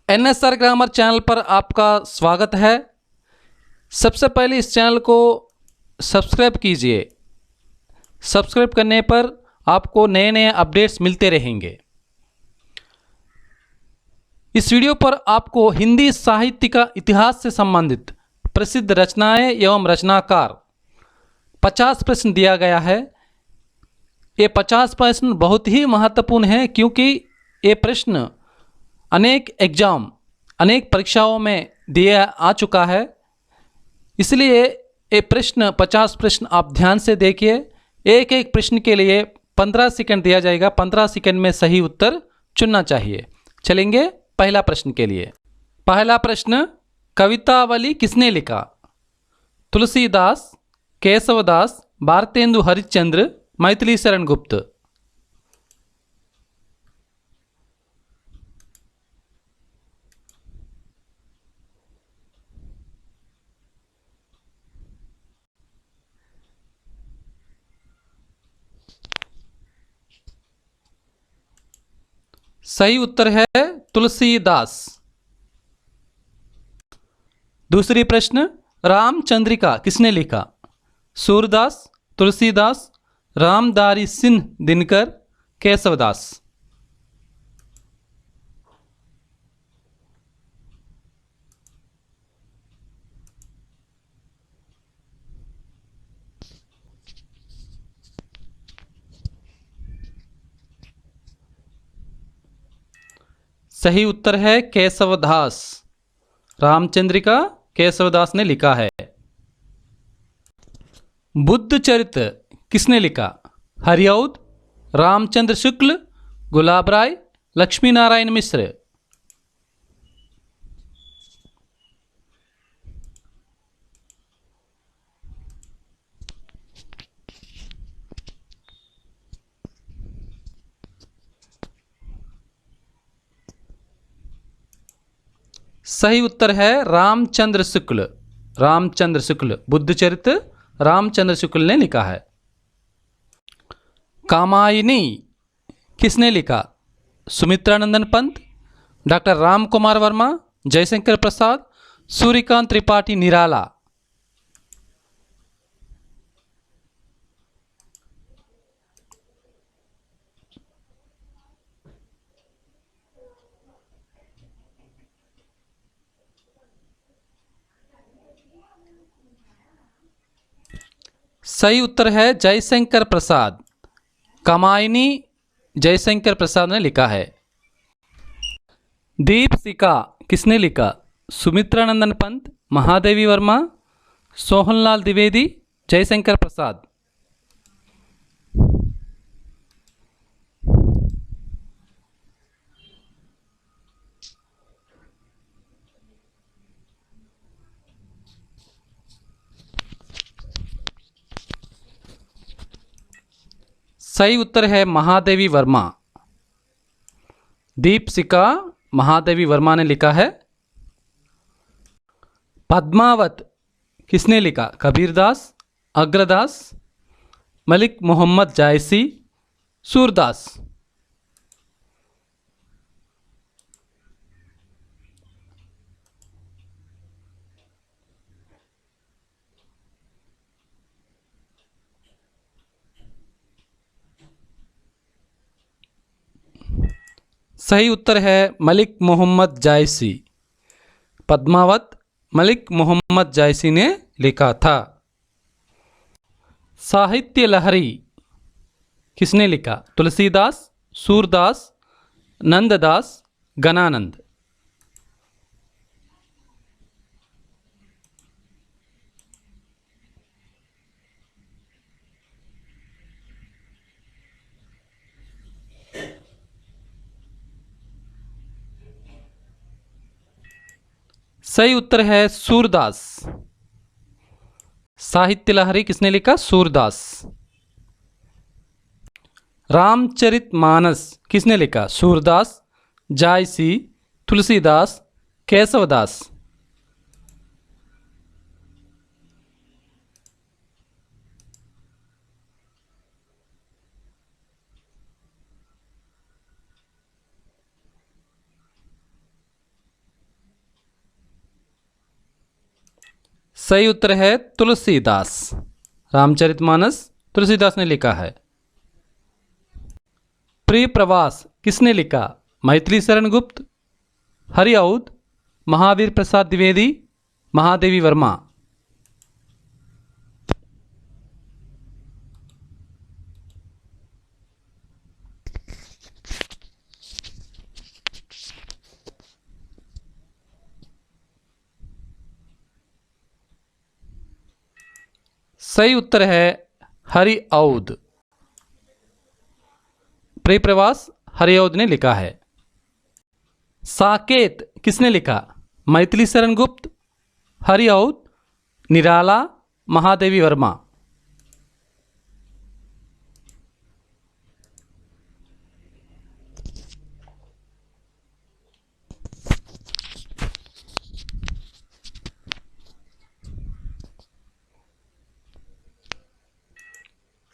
NSR grammar channel पर आपका स्वागत है। सबसे पहले इस चैनल को सब्सक्राइब कीजिए। सब्सक्राइब करने पर आपको नए नए अपडेट्स मिलते रहेंगे। इस वीडियो पर आपको हिंदी साहित्य का इतिहास से संबंधित प्रसिद्ध रचनाएं एवं रचनाकार 50 प्रश्न दिया गया है। ये 50 प्रश्न बहुत ही महत्वपूर्ण हैं क्योंकि ये प्रश्न अनेक एग्जाम अनेक परीक्षाओं में दिया आ चुका है। इसलिए ये प्रश्न 50 प्रश्न आप ध्यान से देखिए। एक एक प्रश्न के लिए 15 सेकंड दिया जाएगा। 15 सेकंड में सही उत्तर चुनना चाहिए। चलेंगे पहला प्रश्न के लिए। पहला प्रश्न, कवितावली किसने लिखा? तुलसीदास, केशवदास, भारतेंदु हरिश्चंद्र, मैथिली शरण गुप्त। सही उत्तर है तुलसीदास। दूसरी प्रश्न, रामचंद्रिका किसने लिखा? सूरदास, तुलसीदास, रामधारी सिंह दिनकर, केशवदास। सही उत्तर है केशवदास। रामचंद्रिका केशवदास ने लिखा है। बुद्ध चरित्र किसने लिखा? हरिऔध, रामचंद्र शुक्ल, गुलाब राय, लक्ष्मी नारायण मिश्र। सही उत्तर है रामचंद्र शुक्ल। रामचंद्र शुक्ल बुद्ध चरित्र रामचंद्र शुक्ल ने लिखा है। कामायनी किसने लिखा? सुमित्रानंदन पंत, डॉक्टर राम कुमार वर्मा, जयशंकर प्रसाद, सूर्यकांत त्रिपाठी निराला। सही उत्तर है जयशंकर प्रसाद। कामायनी जयशंकर प्रसाद ने लिखा है। दीपशिखा किसने लिखा? सुमित्रानंदन पंत, महादेवी वर्मा, सोहनलाल द्विवेदी, जयशंकर प्रसाद। सही उत्तर है महादेवी वर्मा। दीपशिखा महादेवी वर्मा ने लिखा है। पद्मावत किसने लिखा? कबीरदास, अग्रदास, मलिक मोहम्मद जायसी, सूरदास। सही उत्तर है मलिक मोहम्मद जायसी। पद्मावत मलिक मोहम्मद जायसी ने लिखा था। साहित्य लहरी किसने लिखा? तुलसीदास, सूरदास, नंददास, गणानंद। सही उत्तर है सूरदास। साहित्य लहरी किसने लिखा? सूरदास। रामचरितमानस किसने लिखा? सूरदास, जायसी, तुलसीदास, केशवदास। सही उत्तर है तुलसीदास। रामचरितमानस तुलसीदास ने लिखा है। प्रिय प्रवास किसने लिखा? मैथिली शरण गुप्त, हरिऔध, महावीर प्रसाद द्विवेदी, महादेवी वर्मा। सही उत्तर है हरिऔध। प्रिय प्रवास हरिऔध ने लिखा है। साकेत किसने लिखा? मैथिली शरण गुप्त, हरिऔध, निराला, महादेवी वर्मा।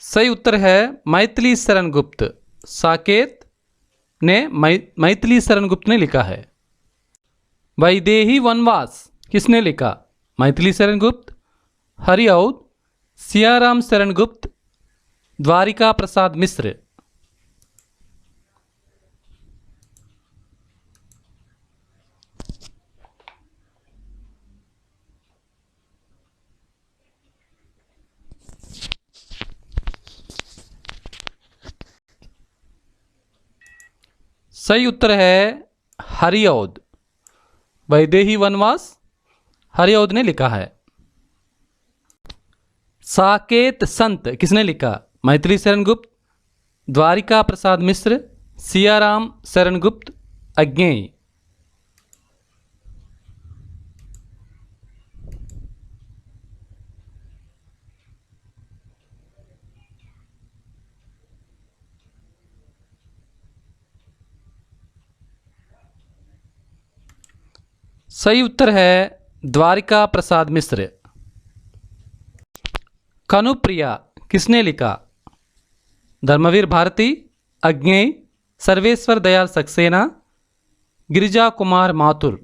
सही उत्तर है मैथिली शरण गुप्त। साकेत ने मैथिली शरण गुप्त ने लिखा है। वैदेही वनवास किसने लिखा? मैथिली शरण गुप्त, हरिऔध, सियाराम शरण गुप्त, द्वारिका प्रसाद मिश्र। सही उत्तर है हरिऔध। वैदेही वनवास हरिऔध ने लिखा है। साकेत संत किसने लिखा? मैथिली शरण गुप्त, द्वारिका प्रसाद मिश्र, सियाराम शरण गुप्त, अज्ञेय। सही उत्तर है द्वारिका प्रसाद मिश्र। कनुप्रिया किसने लिखा? धर्मवीर भारती, अज्ञेय, सर्वेश्वर दयाल सक्सेना, गिरिजा कुमार माथुर।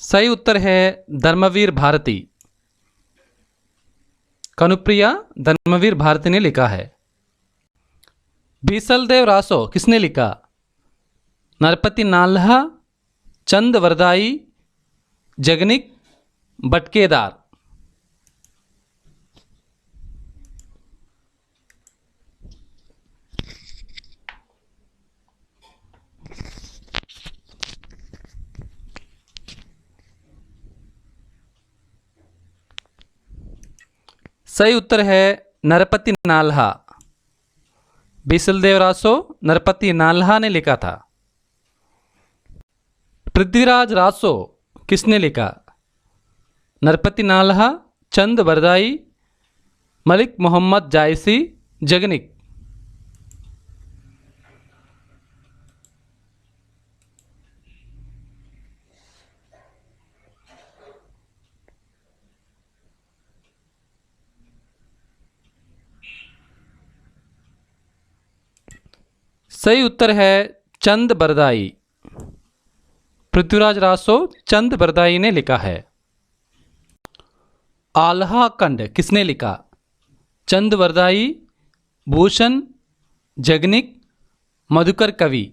सही उत्तर है धर्मवीर भारती। कनुप्रिया धर्मवीर भारती ने लिखा है। बीसलदेव रासो किसने लिखा? नरपति नाल्हा, चंद वरदाई, जगनिक, बटकेदार। सही उत्तर है नरपति नाल्हा। बीसलदेव रासो नरपति नाल्हा ने लिखा था। पृथ्वीराज रासो किसने लिखा? नरपति नाल्हा, चंद बरदाई, मलिक मोहम्मद जायसी, जगनिक। सही उत्तर है चंद बरदाई। पृथ्वीराज रासो चंद बरदाई ने लिखा है। आल्हा खंड किसने लिखा? चंद बरदाई, भूषण, जगनिक, मधुकर कवि।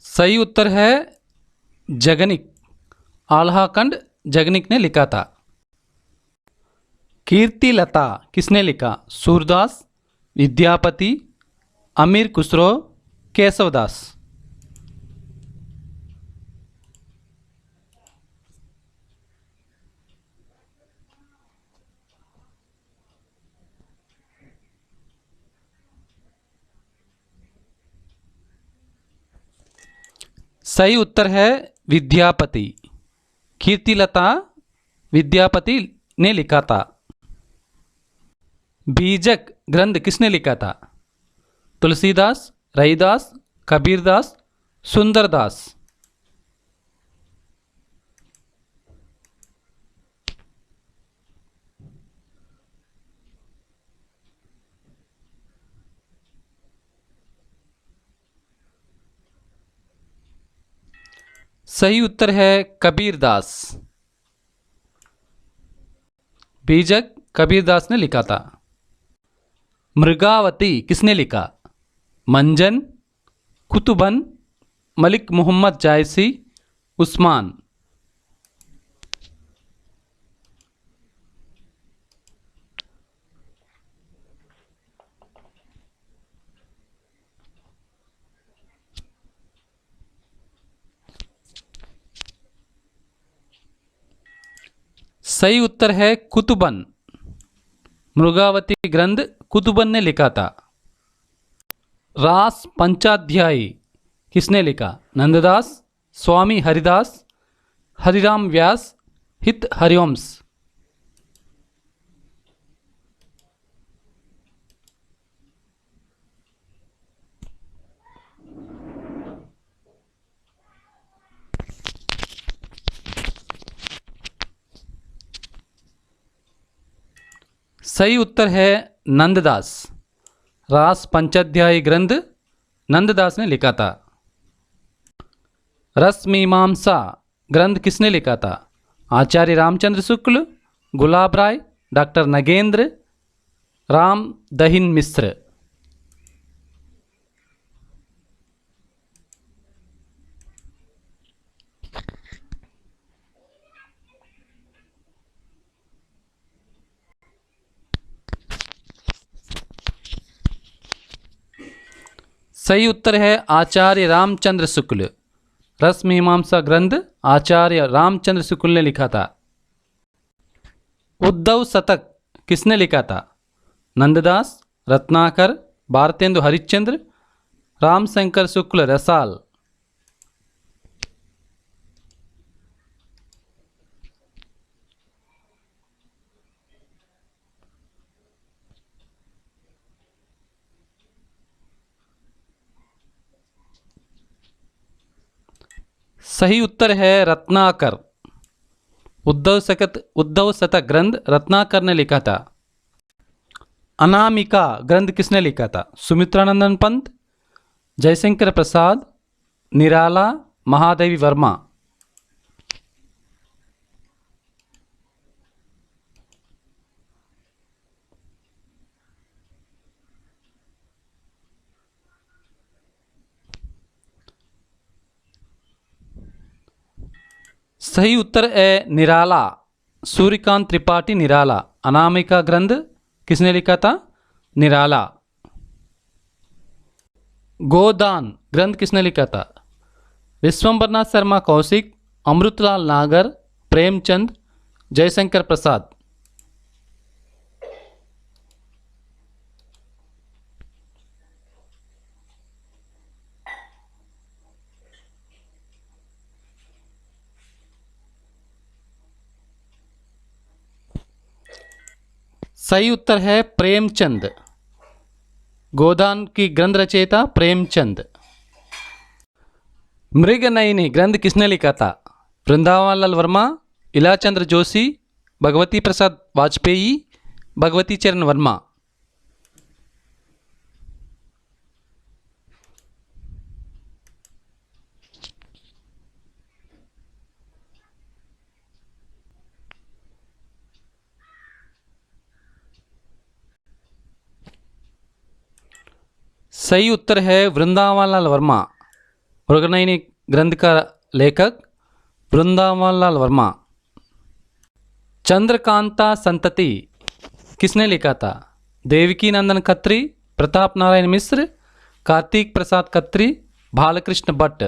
सही उत्तर है जगनिक। आल्हा खंड जगनिक ने लिखा था। कीर्तिलता किसने लिखा? सूरदास, विद्यापति, अमीर खुसरो, केशवदास। सही उत्तर है विद्यापति। कीर्तिलता विद्यापति ने लिखा था। बीजक ग्रंथ किसने लिखा था? तुलसीदास, रैदास, कबीरदास, सुंदरदास। सही उत्तर है कबीरदास। बीजक कबीरदास ने लिखा था। मृगावती किसने लिखा? मंजन, कुतुबन, मलिक मोहम्मद जायसी, उस्मान। सही उत्तर है कुतुबन। मृगावती ग्रंथ कुतुबन ने लिखा था। रास पंचाध्यायी किसने लिखा? नंददास, स्वामी हरिदास, हरिराम व्यास, हित हरिवंश। सही उत्तर है नंददास। रास पंचाध्यायी ग्रंथ नंददास ने लिखा था। रस मीमांसा ग्रंथ किसने लिखा था? आचार्य रामचंद्र शुक्ल, गुलाब राय, डॉक्टर नगेंद्र, राम दहिन मिश्र। सही उत्तर है आचार्य रामचंद्र शुक्ल। रस मीमांसा ग्रंथ आचार्य रामचंद्र शुक्ल ने लिखा था। उद्धव शतक किसने लिखा था? नंददास, रत्नाकर, भारतेंदु हरिश्चंद्र, रामशंकर शुक्ल रसाल। सही उत्तर है रत्नाकर। उद्धव शतक ग्रंथ रत्नाकर ने लिखा था। अनामिका ग्रंथ किसने लिखा था? सुमित्रानंदन पंत, जयशंकर प्रसाद, निराला, महादेवी वर्मा। सही उत्तर है निराला। सूर्यकांत त्रिपाठी निराला। अनामिका ग्रंथ किसने लिखा था? निराला। गोदान ग्रंथ किसने लिखा था? विश्वंभरनाथ शर्मा कौशिक, अमृतलाल नागर, प्रेमचंद, जयशंकर प्रसाद। सही उत्तर है प्रेमचंद। गोदान की ग्रंथ रचयिता प्रेमचंद। मृगनयनी ग्रंथ किसने लिखा था? वृंदावन लाल वर्मा, इलाचंद्र जोशी, भगवती प्रसाद वाजपेयी, भगवती चरण वर्मा। सही उत्तर है वृंदावन लाल वर्मा। मृगनयनी ग्रंथ का लेखक वृंदावन लाल वर्मा। चंद्रकांता संतति किसने लिखा था? देवकी नंदन खत्री, प्रताप नारायण मिश्र, कार्तिक प्रसाद खत्री, बालकृष्ण भट्ट।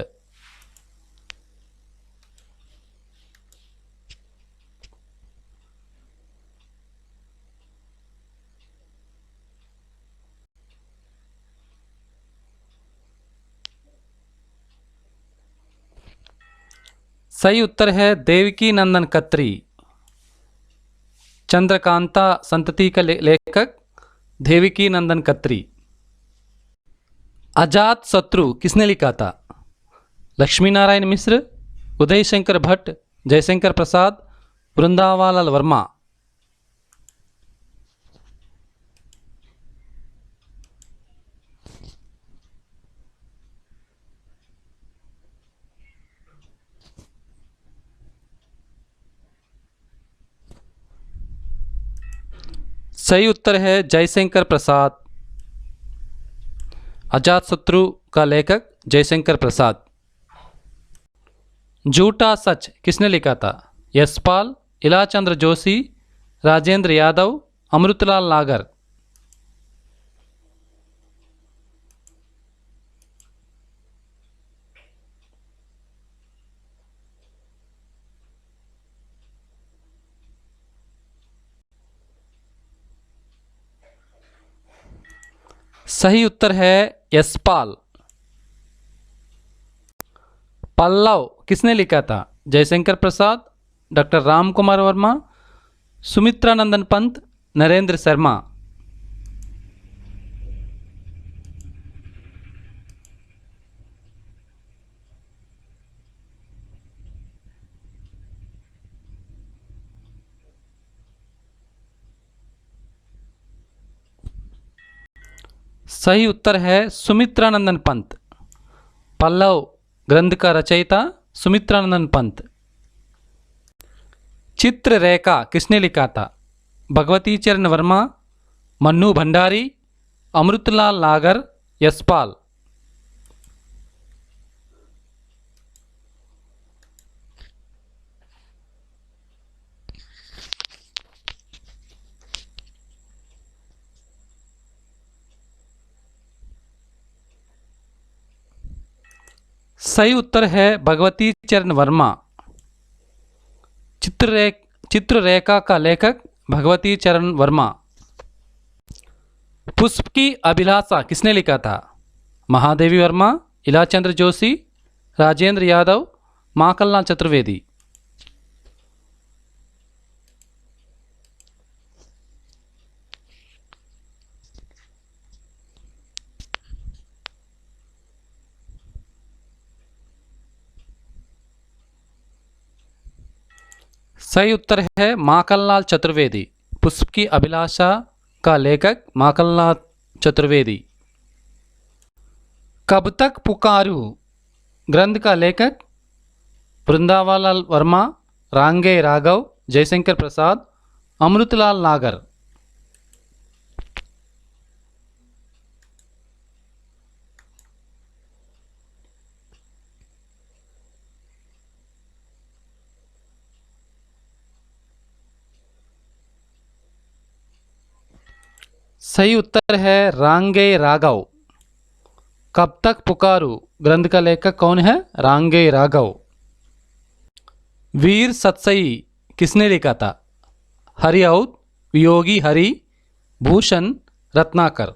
सही उत्तर है देवकी नंदन खत्री। चंद्रकांता संतति का लेखक देवकी नंदन खत्री। अजात शत्रु किसने लिखा था? लक्ष्मी नारायण मिश्र, उदय शंकर भट्ट, जयशंकर प्रसाद, वृंदावालाल वर्मा। सही उत्तर है जयशंकर प्रसाद। अजातशत्रु का लेखक जयशंकर प्रसाद। झूठा सच किसने लिखा था? यशपाल, इलाचंद्र जोशी, राजेंद्र यादव, अमृतलाल नागर। सही उत्तर है यशपाल। पल्लव किसने लिखा था? जयशंकर प्रसाद, डॉक्टर राम कुमार वर्मा, सुमित्रानंदन पंत, नरेंद्र शर्मा। सही उत्तर है सुमित्रानंदन पंत। पल्लव ग्रंथ का रचयिता सुमित्रानंदन पंत। चित्ररेखा किसने लिखा था? भगवती चरण वर्मा, मन्नू भंडारी, अमृतलाल नागर, यशपाल। सही उत्तर है भगवती चरण वर्मा। चित्ररेखा का लेखक भगवती चरण वर्मा। पुष्प की अभिलाषा किसने लिखा था? महादेवी वर्मा, इलाचंद्र जोशी, राजेंद्र यादव, माखनलाल चतुर्वेदी। सही उत्तर है माखनलाल चतुर्वेदी। पुष्प की अभिलाषा का लेखक माखनलाल चतुर्वेदी। कब तक पुकारूं ग्रंथ का लेखक वृंदावालाल वर्मा, रांगे राघव, जयशंकर प्रसाद, अमृतलाल नागर। सही उत्तर है रांगे राघव। कब तक पुकारूं ग्रंथ का लेखक कौन है? रांगे राघव। वीर सतसई किसने लिखा था? हरिऔध, वियोगी हरि, भूषण, रत्नाकर।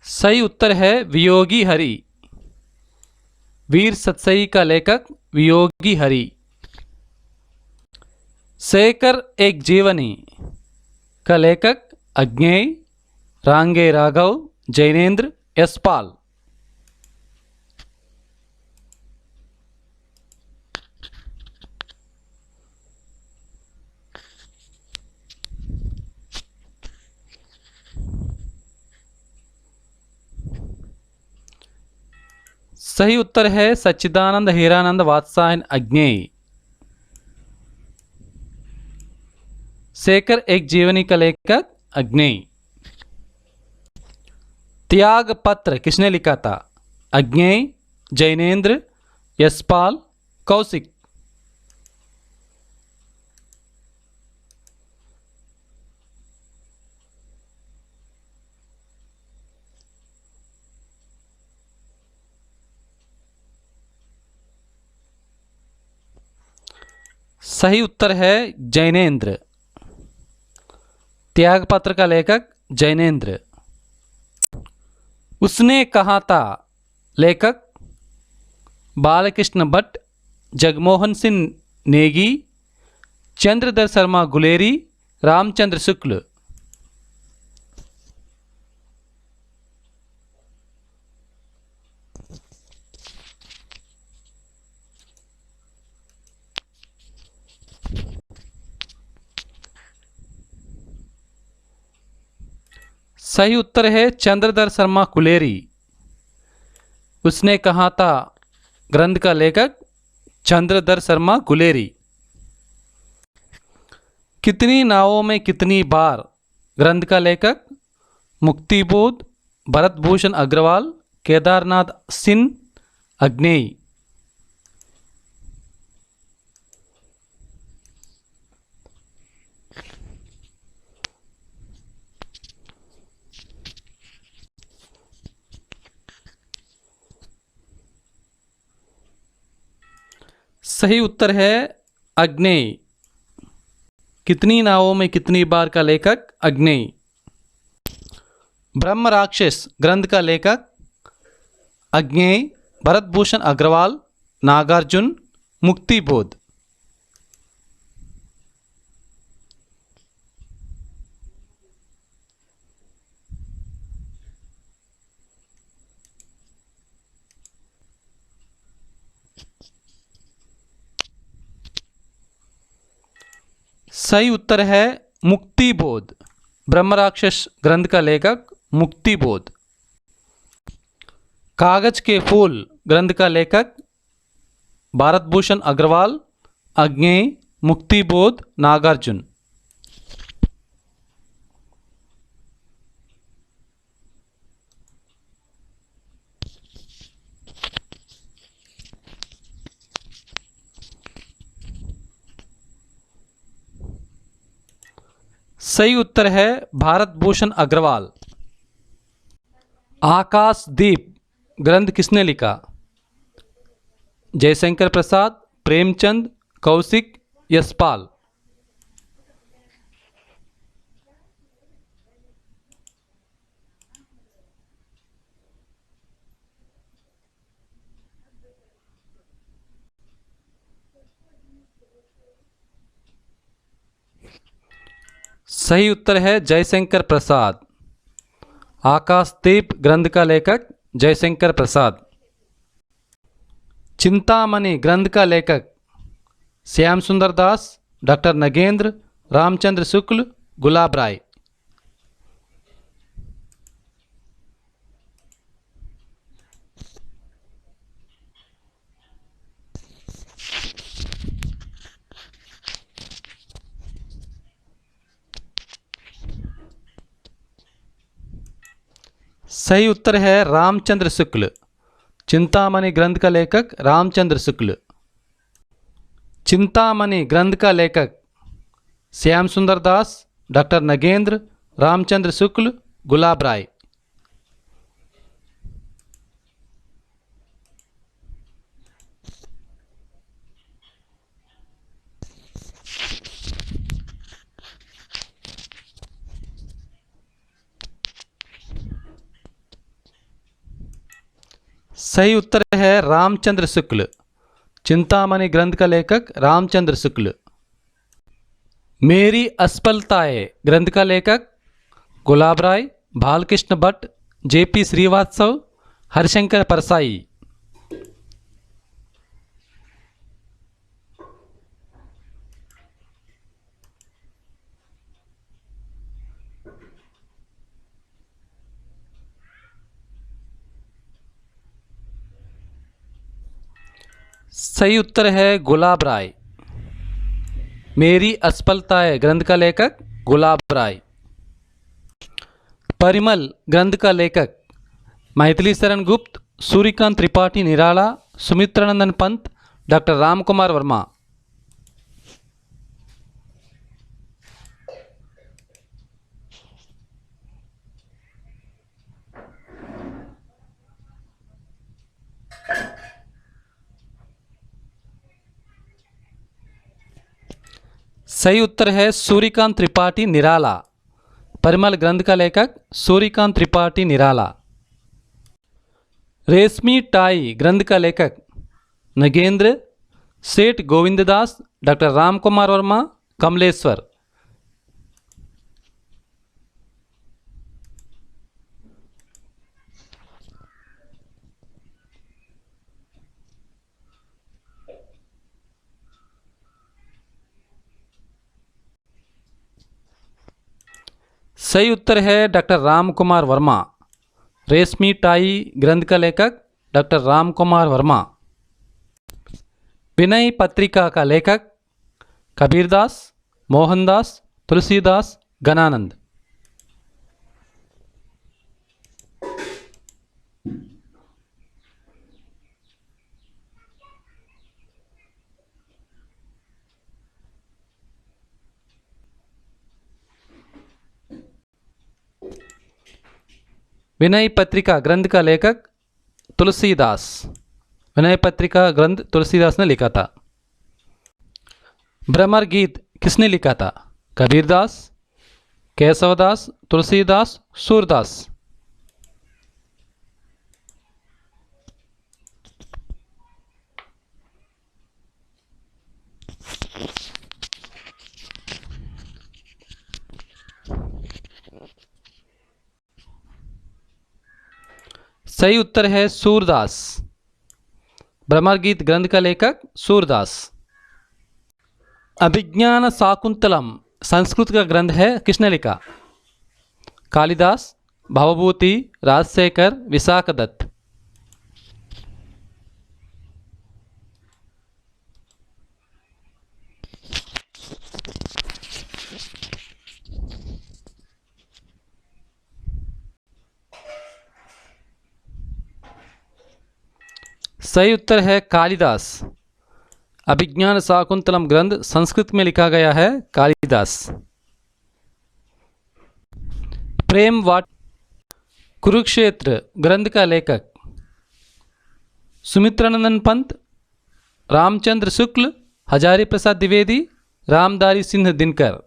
सही उत्तर है वियोगी हरि। वीर सतसई का लेखक वियोगी हरि। शेखर एक जीवनी का लेखक अज्ञेय, रांगे राघव, जैनेन्द्र, यशपाल। सही उत्तर है सच्चिदानंद हीरानंद वात्सायन अज्ञेय। शेखर एक जीवनी का लेखक अज्ञेय। त्याग पत्र किसने लिखा था? अज्ञेय, जैनेन्द्र, यशपाल, कौशिक। सही उत्तर है जैनेन्द्र। त्यागपत्र का लेखक जैनेन्द्र। उसने कहा था, लेखक बालकृष्ण भट्ट, जगमोहन सिंह नेगी, चंद्रधर शर्मा गुलेरी, रामचंद्र शुक्ल। सही उत्तर है चंद्रधर शर्मा कुलेरी। उसने कहा था ग्रंथ का लेखक चंद्रधर शर्मा गुलेरी। कितनी नावों में कितनी बार ग्रंथ का लेखक मुक्तिबोध, भरत भूषण अग्रवाल, केदारनाथ सिंह, अग्नेय। सही उत्तर है अग्नेय। कितनी नावों में कितनी बार का लेखक अग्नेय। ब्रह्म राक्षस ग्रंथ का लेखक अग्नेय, भरत भूषण अग्रवाल, नागार्जुन, मुक्तिबोध। सही उत्तर है मुक्तिबोध। ब्रह्मराक्षस ग्रंथ का लेखक मुक्तिबोध। कागज के फूल ग्रंथ का लेखक भारत भूषण अग्रवाल, अग्नेय, मुक्तिबोध, नागार्जुन। सही उत्तर है भारत भूषण अग्रवाल। आकाशदीप ग्रंथ किसने लिखा? जयशंकर प्रसाद, प्रेमचंद, कौशिक, यशपाल। सही उत्तर है जयशंकर प्रसाद। आकाशदीप ग्रंथ का लेखक जयशंकर प्रसाद। चिंतामणि ग्रंथ का लेखक श्याम सुंदर दास, डॉक्टर नगेंद्र, रामचंद्र शुक्ल, गुलाब राय। सही उत्तर है रामचंद्र शुक्ल। चिंतामणि ग्रंथ का लेखक रामचंद्र शुक्ल। चिंतामणि ग्रंथ का लेखक श्याम सुंदर दास, डॉक्टर नगेंद्र, रामचंद्र शुक्ल, गुलाब राय। सही उत्तर है रामचंद्र शुक्ल। चिंतामणि ग्रंथ का लेखक रामचंद्र शुक्ल। मेरी असफलताएं ग्रंथ का लेखक गुलाब राय, बालकृष्ण भट्ट, जेपी श्रीवास्तव, हरिशंकर परसाई। सही उत्तर है गुलाब राय। मेरी असफलताएं ग्रंथ का लेखक गुलाब राय। परिमल ग्रंथ का लेखक मैथिली शरण गुप्त, सूर्यकांत त्रिपाठी निराला, सुमित्रानंदन पंत, डॉक्टर रामकुमार वर्मा। सही उत्तर है सूर्यकांत त्रिपाठी निराला। परिमल ग्रंथ का लेखक सूर्यकांत त्रिपाठी निराला। रेशमी टाई ग्रंथ का लेखक नगेंद्र, सेठ गोविंददास, डॉक्टर राम कुमार वर्मा, कमलेश्वर। सही उत्तर है डॉक्टर राम कुमार वर्मा। रेशमी टाई ग्रंथ का लेखक डॉक्टर राम कुमार वर्मा। विनय पत्रिका का लेखक कबीरदास, मोहनदास, तुलसीदास, गणानंद। विनय पत्रिका ग्रंथ का लेखक तुलसीदास। विनय पत्रिका ग्रंथ तुलसीदास ने लिखा था। भ्रमर गीत किसने लिखा था? कबीरदास, केशवदास, तुलसीदास, सूरदास। सही उत्तर है सूरदास। भ्रमर गीत ग्रंथ का लेखक सूरदास। अभिज्ञान शाकुंतलम संस्कृत का ग्रंथ है, किसने लिखा? कालिदास, भवभूति, राजशेखर, विशाखदत्त। सही उत्तर है कालिदास। अभिज्ञान शाकुंतलम ग्रंथ संस्कृत में लिखा गया है, कालिदास। प्रेम वाट कुरुक्षेत्र ग्रंथ का लेखक सुमित्रानंदन पंत, रामचंद्र शुक्ल, हजारी प्रसाद द्विवेदी, रामधारी सिंह दिनकर।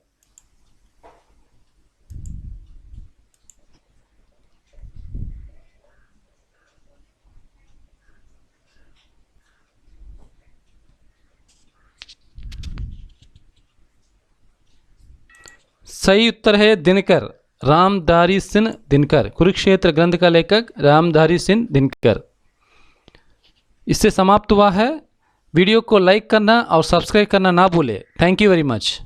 सही उत्तर है दिनकर, रामधारी सिंह दिनकर। कुरुक्षेत्र ग्रंथ का लेखक रामधारी सिंह दिनकर। इससे समाप्त हुआ है। वीडियो को लाइक करना और सब्सक्राइब करना ना भूले। Thank you very much.